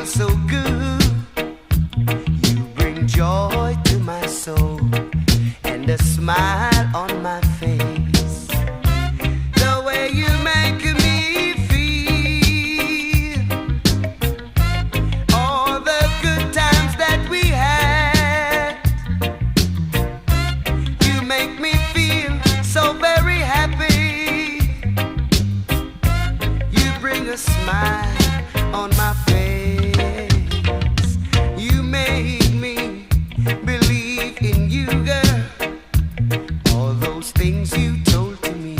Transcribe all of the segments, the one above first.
so good. You bring joy to my soul and a smile on my face. The way you make me feel, all the good times that we had. You make me feel so very happy. You bring a smile on my face. You made me believe in you, girl. All those things you told to me,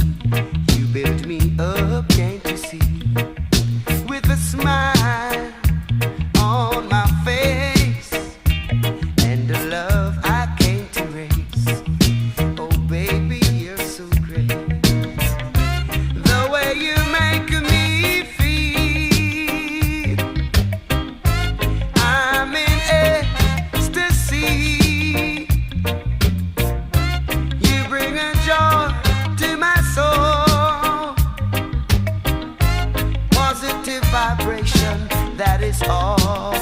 you built me up, can't you see? With a smile on my face and a love I can't erase. Oh baby, you're so great. The way you make me feel, I'm in ecstasy. You bring a joy to my soul, positive vibration, that is all.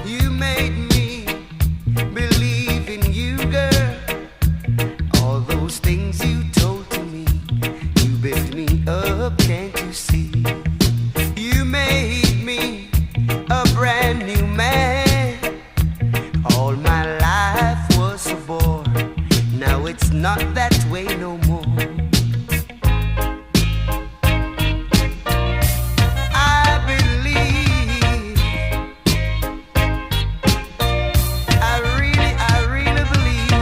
You made me believe in you, girl. All those things you told to me, you built me up, can't you see? You made me a brand new man. All my life was a bore. Now it's not that way no more. I believe, I really believe.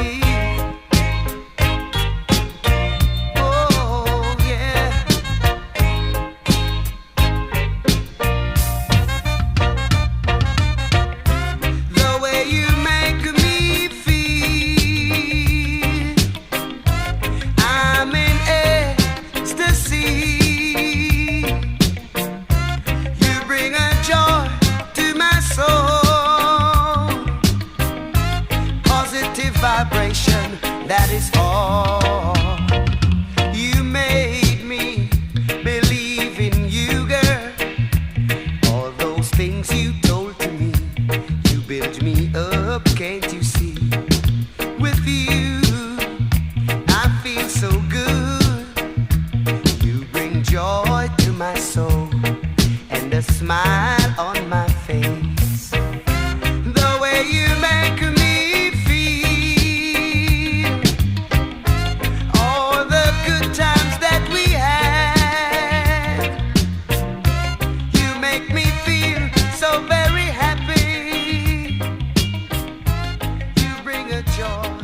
Oh yeah. The way you make me feel, I'm in ecstasy. You bring a joy to my soul, positive vibration, that is all. You made me believe in you, girl. All those things you told to me, you built me up, can't you see? With you, I feel so good. You bring joy to my soul and a smile on my face. The way you make me feel, all the good times that we had. You make me feel so very happy. You bring a joy